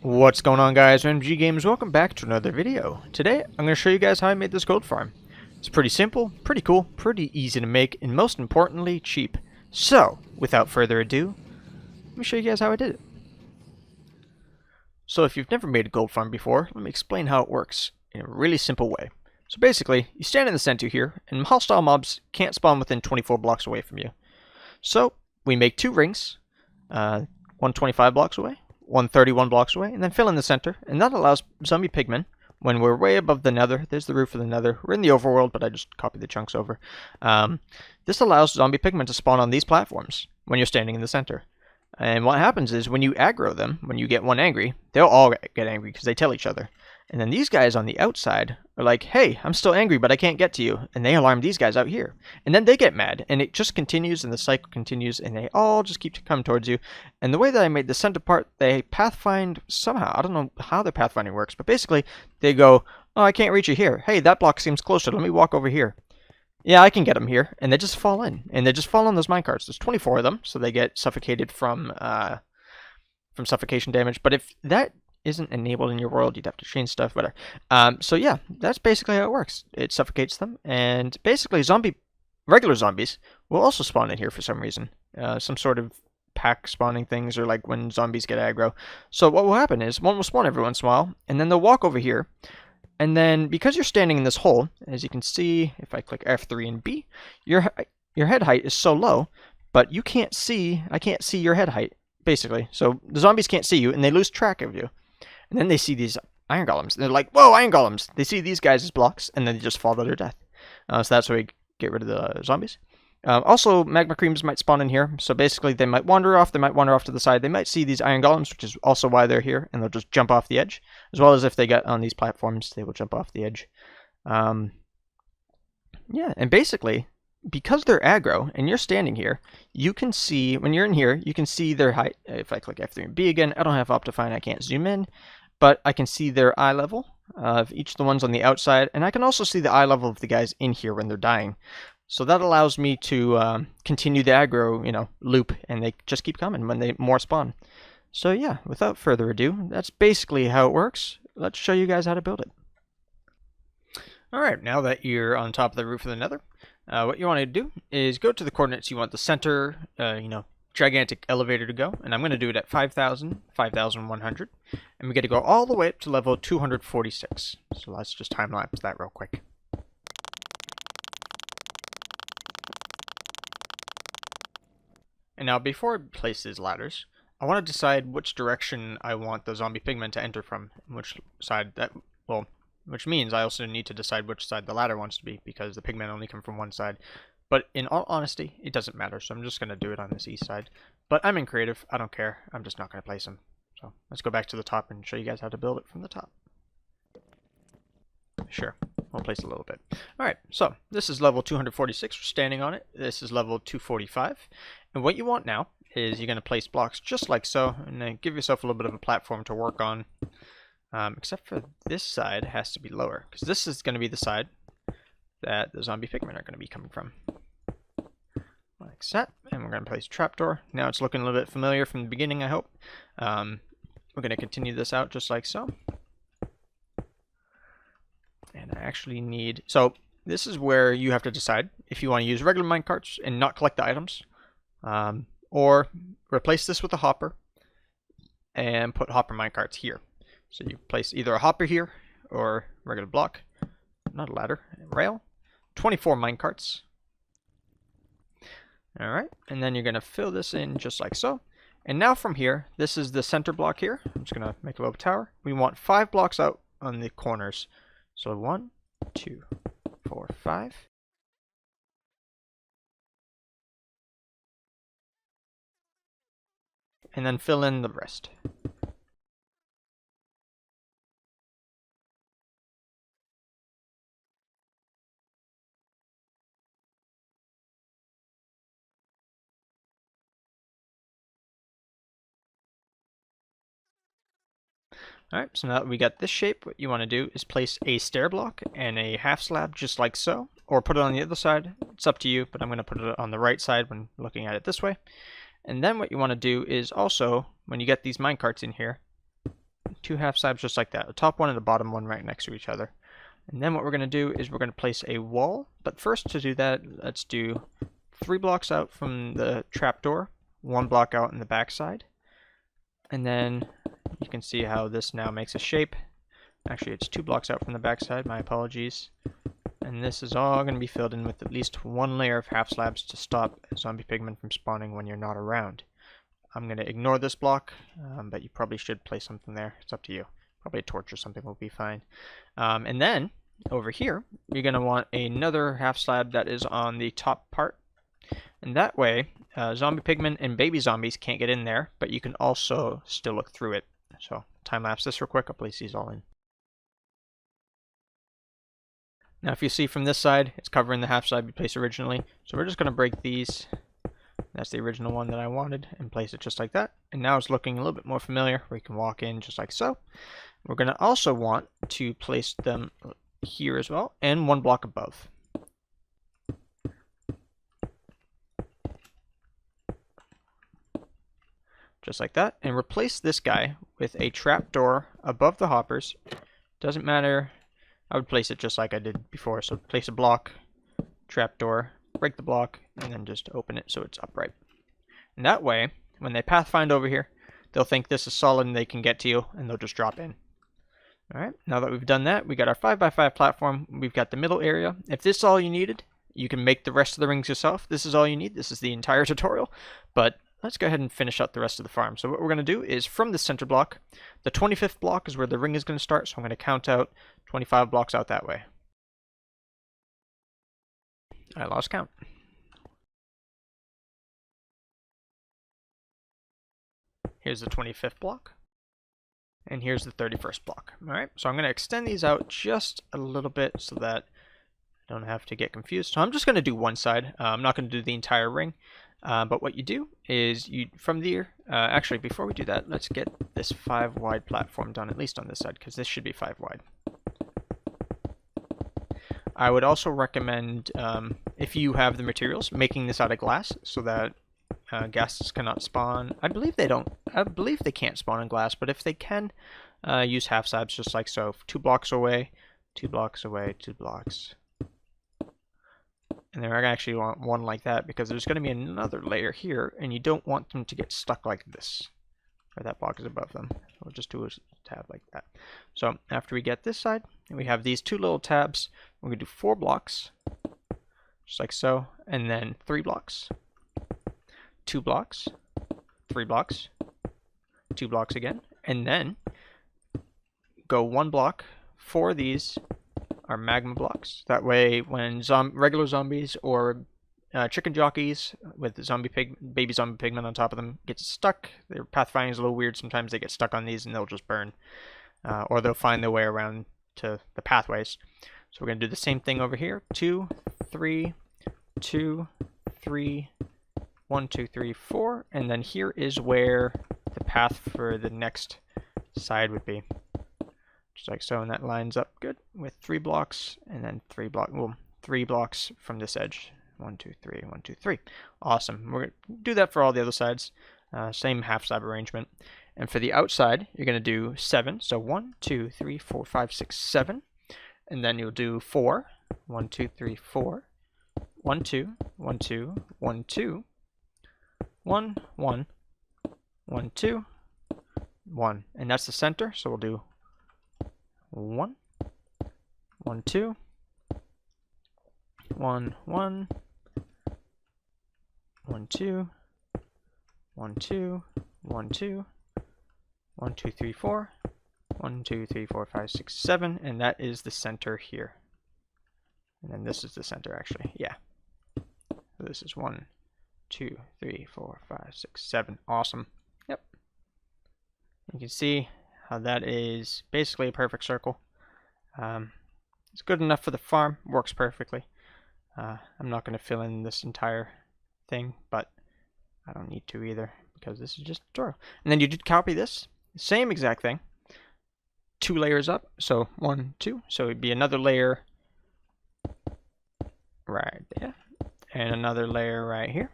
What's going on, guys? MG Games. Welcome back to another video. Today I'm going to show you guys how I made this gold farm. It's pretty simple, pretty cool, pretty easy to make, and most importantly cheap. So without further ado, let me show you guys how I did it. So if you've never made a gold farm before, let me explain how it works in a really simple way. So basically, you stand in the center here, and hostile mobs can't spawn within 24 blocks away from you. So we make two rings, 125 blocks away, 131 blocks away, and then fill in the center, and that allows zombie pigmen, when we're way above the nether, there's the roof of the nether, we're in the overworld, but I just copied the chunks over. This allows zombie pigmen to spawn on these platforms when you're standing in the center. And what happens is when you aggro them, when you get one angry, they'll all get angry because they tell each other. And then these guys on the outside are like, hey, I'm still angry, but I can't get to you. And they alarm these guys out here. And then they get mad, and it just continues, and the cycle continues, and they all just keep coming towards you. And the way that I made the center part, they pathfind somehow. I don't know how their pathfinding works, but basically they go, oh, I can't reach you here. Hey, that block seems closer. Let me walk over here. Yeah, I can get them here. And they just fall in. And they just fall on those minecarts. There's 24 of them, so they get suffocated from suffocation damage. But if that isn't enabled in your world, you'd have to change stuff, whatever. So yeah, that's basically how it works. It suffocates them, and basically regular zombies will also spawn in here for some reason. Some sort of pack spawning things, or like when zombies get aggro. So what will happen is one will spawn every once in a while, and then they'll walk over here, and then because you're standing in this hole, as you can see, if I click F3 and B, your head height is so low, but I can't see your head height, basically. So the zombies can't see you, and they lose track of you. And then they see these iron golems. And they're like, whoa, iron golems! They see these guys as blocks, and then they just fall to their death. So that's how we get rid of the zombies. Also, magma creams might spawn in here. So basically, they might wander off. They might wander off to the side. They might see these iron golems, which is also why they're here. And they'll just jump off the edge. As well as if they get on these platforms, they will jump off the edge. Yeah, and basically, because they're aggro, and you're standing here, you can see, when you're in here, you can see their height. If I click F3 and B again, I don't have Optifine, I can't zoom in. But I can see their eye level of each of the ones on the outside, and I can also see the eye level of the guys in here when they're dying. So that allows me to continue the aggro, loop, and they just keep coming when they more spawn. So yeah, without further ado, that's basically how it works. Let's show you guys how to build it. Alright, now that you're on top of the roof of the nether, what you want to do is go to the coordinates you want the center, gigantic elevator to go, and I'm going to do it at 5,000, 5,100, and we get to go all the way up to level 246. So let's just time lapse that real quick. And now before I place these ladders, I want to decide which direction I want the zombie pigmen to enter from, and which side which means I also need to decide which side the ladder wants to be, because the pigmen only come from one side. But in all honesty, it doesn't matter, so I'm just going to do it on this east side. But I'm in creative, I don't care, I'm just not going to place them. So let's go back to the top and show you guys how to build it from the top. Sure, we'll place a little bit. Alright, so this is level 246, we're standing on it. This is level 245. And what you want now is you're going to place blocks just like so, and then give yourself a little bit of a platform to work on. Except for this side has to be lower, because this is going to be the side that the zombie pigmen are going to be coming from. Like that, and we're going to place a trapdoor. Now it's looking a little bit familiar from the beginning, I hope. We're going to continue this out just like so. And I actually need... So this is where you have to decide if you want to use regular minecarts and not collect the items, or replace this with a hopper and put hopper minecarts here. So you place either a hopper here or regular block, not a ladder, rail, 24 minecarts. Alright, and then you're going to fill this in just like so. And now from here, this is the center block here. I'm just going to make a little tower. We want 5 blocks out on the corners. So 1, 2, 4, 5. And then fill in the rest. Alright, so now that we got this shape, what you want to do is place a stair block and a half slab just like so, or put it on the other side. It's up to you, but I'm going to put it on the right side when looking at it this way. And then what you want to do is also, when you get these minecarts in here, 2 half slabs just like that, the top one and the bottom one right next to each other. And then what we're going to do is we're going to place a wall, but first to do that, let's do 3 blocks out from the trapdoor, 1 block out in the back side, and then you can see how this now makes a shape. Actually, it's 2 blocks out from the back side, my apologies. And this is all going to be filled in with at least 1 layer of half slabs to stop zombie pigmen from spawning when you're not around. I'm going to ignore this block, but you probably should place something there. It's up to you. Probably a torch or something will be fine. And then over here, you're going to want another half slab that is on the top part. And that way, zombie pigmen and baby zombies can't get in there, but you can also still look through it. So time lapse this real quick. I'll place these all in. Now if you see from this side, it's covering the half slab you placed originally. So we're just going to break these. That's the original one that I wanted, and place it just like that. And now it's looking a little bit more familiar, where you can walk in just like so. We're going to also want to place them here as well, and 1 block above. Just like that. And replace this guy with a trapdoor above the hoppers. Doesn't matter. I would place it just like I did before. So place a block, trapdoor, break the block, and then just open it so it's upright. And that way, when they pathfind over here, they'll think this is solid and they can get to you, and they'll just drop in. Alright, now that we've done that, we got our 5x5 platform, we've got the middle area. If this is all you needed, you can make the rest of the rings yourself. This is all you need. This is the entire tutorial. But let's go ahead and finish up the rest of the farm. So what we're going to do is from the center block, the 25th block is where the ring is going to start, so I'm going to count out 25 blocks out that way. I lost count. Here's the 25th block. And here's the 31st block. Alright, so I'm going to extend these out just a little bit so that I don't have to get confused. So I'm just going to do one side. I'm not going to do the entire ring. But what you do is you from there, actually before we do that, let's get this 5 wide platform done, at least on this side, because this should be 5 wide. I would also recommend, if you have the materials, making this out of glass so that ghasts cannot spawn. I believe they can't spawn in glass, but if they can, use half slabs just like so. 2 blocks away, 2 blocks away, 2 blocks. And then I actually want 1 like that because there's going to be another layer here, and you don't want them to get stuck like this, where that block is above them. We'll just do a tab like that. So after we get this side, we have these 2 little tabs. We're going to do 4 blocks, just like so, and then 3 blocks, 2 blocks, 3 blocks, 2 blocks again, and then go 1 block. 4 of these are magma blocks. That way, when regular zombies or chicken jockeys with baby zombie pigmen on top of them get stuck, their pathfinding is a little weird. Sometimes they get stuck on these and they'll just burn, or they'll find their way around to the pathways. So we're going to do the same thing over here. 2, 3, 2, 3, 1, 2, 3, 4, and then here is where the path for the next side would be. Just like so, and that lines up good with 3 blocks, and then 3 blocks from this edge. 1, 2, 3, 1, 2, 3. Awesome. We're going to do that for all the other sides. Same half slab arrangement. And for the outside, you're going to do 7. So 1, 2, 3, 4, 5, 6, 7. And then you'll do 4. 1, 2, 3, 4. 1, 2, 1, 2, 1, 2. 1, 1, 1, 2, 1. And that's the center, so we'll do 1, 1, 2, 1, 1, 1, 2, 1, 2, 1, 2, 1, 2, 3, 4, 1, 2, 3, 4, 5, 6, 7, and that is the center here. And then this is the center, actually. Yeah. So this is 1, 2, 3, 4, 5, 6, 7. Awesome. Yep. You can see how that is basically a perfect circle. It's good enough for the farm. Works perfectly. I'm not going to fill in this entire thing, but I don't need to either because this is just a tutorial. And then you did copy this, same exact thing, 2 layers up. So 1, 2. So it'd be another layer right there, and another layer right here.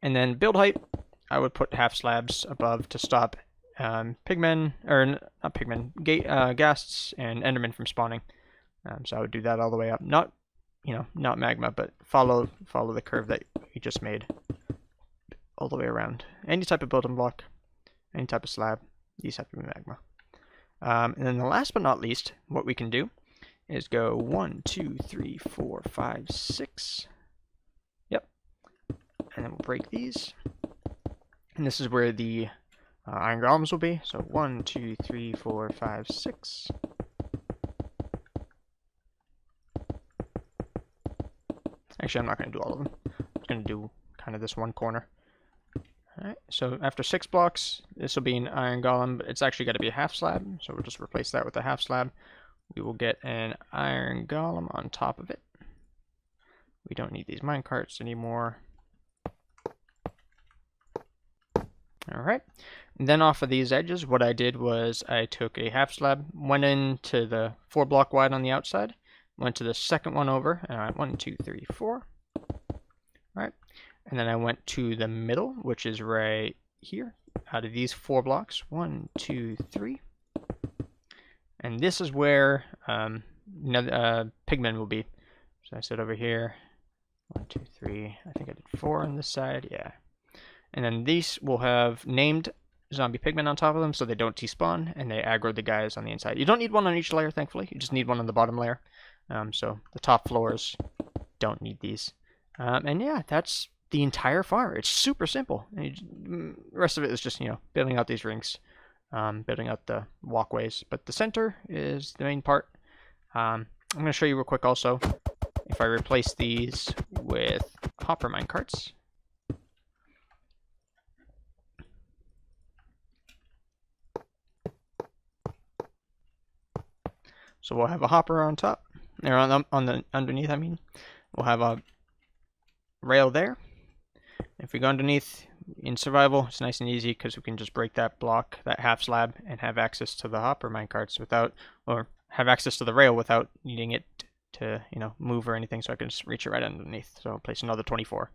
And then build height, I would put half slabs above to stop pigmen, or not pigmen, ghasts and endermen from spawning. So I would do that all the way up. Not, not magma, but follow the curve that we just made all the way around. Any type of building block, any type of slab, these have to be magma. And then the last but not least, what we can do is go 1, 2, 3, 4, 5, 6. Yep. And then we'll break these. And this is where the iron golems will be. So 1, 2, 3, 4, 5, 6. Actually, I'm not going to do all of them. I'm just going to do kind of this one corner. Alright, so after 6 blocks, this will be an iron golem, but it's actually got to be a half slab, so we'll just replace that with a half slab. We will get an iron golem on top of it. We don't need these minecarts anymore. Alright, and then off of these edges, what I did was I took a half slab, went into the 4 block wide on the outside, went to the second one over, and I went 1, 2, 3, 4. Alright. And then I went to the middle, which is right here, out of these 4 blocks. 1, 2, 3. And this is where pigmen will be. So I said over here, 1, 2, 3. I think I did 4 on this side. Yeah. And then these will have named zombie pigmen on top of them, so they don't despawn, and they aggro the guys on the inside. You don't need one on each layer, thankfully. You just need one on the bottom layer. So the top floors don't need these. And yeah, that's the entire farm. It's super simple. The rest of it is just, building out these rings, building out the walkways. But the center is the main part. I'm going to show you real quick also, if I replace these with hopper minecarts. So we'll have a hopper on top, or on the underneath, I mean. We'll have a rail there. If we go underneath in survival, it's nice and easy because we can just break that block, that half slab, and have access to the hopper minecarts without, or have access to the rail without needing it to, move or anything. So I can just reach it right underneath. So I'll place another 24.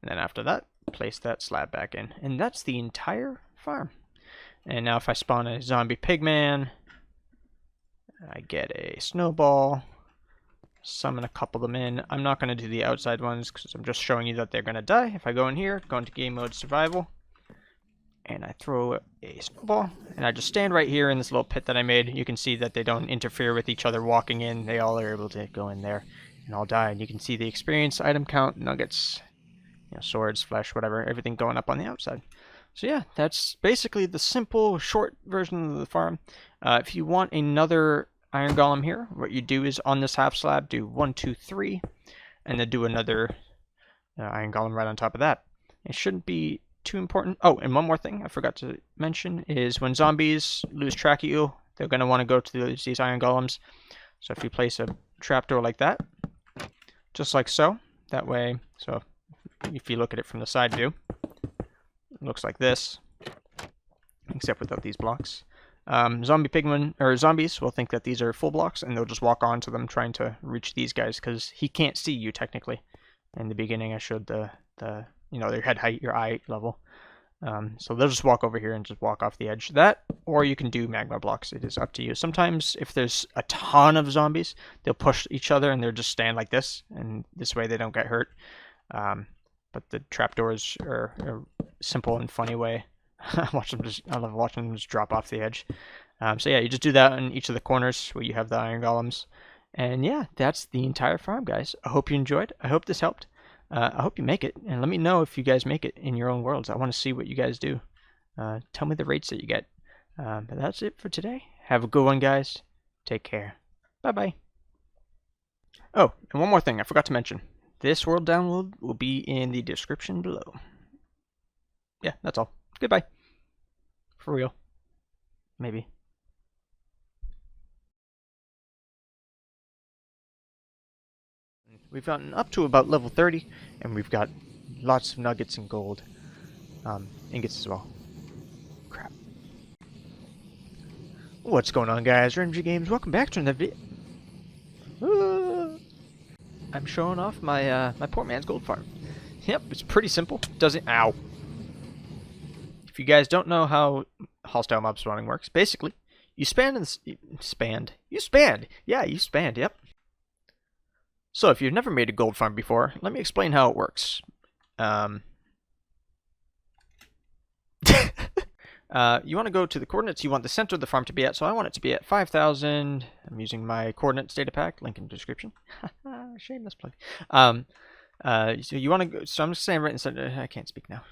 And then after that, place that slab back in. And that's the entire farm. And now if I spawn a zombie pigman, I get a snowball. Summon a couple of them in. I'm not going to do the outside ones because I'm just showing you that they're going to die. If I go in here, go into game mode survival, and I throw a snowball, and I just stand right here in this little pit that I made. You can see that they don't interfere with each other walking in. They all are able to go in there and all die. And you can see the experience, item count, nuggets, swords, flesh, whatever, everything going up on the outside. So yeah, that's basically the simple, short version of the farm. If you want another iron golem here, what you do is on this half slab, do 1, 2, 3, and then do another iron golem right on top of that. It shouldn't be too important. Oh, and one more thing I forgot to mention is when zombies lose track of you, they're going to want to go to these iron golems. So if you place a trapdoor like that, just like so, that way, so if you look at it from the side view, it looks like this, except without these blocks. Zombie pigmen, or zombies, will think that these are full blocks, and they'll just walk onto them trying to reach these guys, because he can't see you, technically. In the beginning, I showed the your head height, your eye level. So they'll just walk over here and just walk off the edge. That, or you can do magma blocks. It is up to you. Sometimes, if there's a ton of zombies, they'll push each other, and they'll just stand like this, and this way they don't get hurt. But the trapdoors are a simple and funny way. I love watching them just drop off the edge. So yeah, you just do that on each of the corners where you have the iron golems. And yeah, that's the entire farm, guys. I hope you enjoyed. I hope this helped. I hope you make it. And let me know if you guys make it in your own worlds. I want to see what you guys do. Tell me the rates that you get. But that's it for today. Have a good one, guys. Take care. Bye-bye. Oh, and one more thing I forgot to mention. This world download will be in the description below. Yeah, that's all. Goodbye. For real. Maybe. We've gotten up to about level 30, and we've got lots of nuggets and gold. Ingots as well. Crap. What's going on, guys? RMG Games. Welcome back to another video. I'm showing off my my poor man's gold farm. Yep, it's pretty simple. Doesn't... Ow. If you guys don't know how hostile mob spawning works, basically, you span and... Spanned? You spanned! Yeah, you spanned, yep. So, if you've never made a gold farm before, let me explain how it works. You want to go to the coordinates you want the center of the farm to be at, so I want it to be at 5,000. I'm using my coordinates data pack, link in the description. Shameless plug. So you want to go, so I'm just saying right inside, I can't speak now.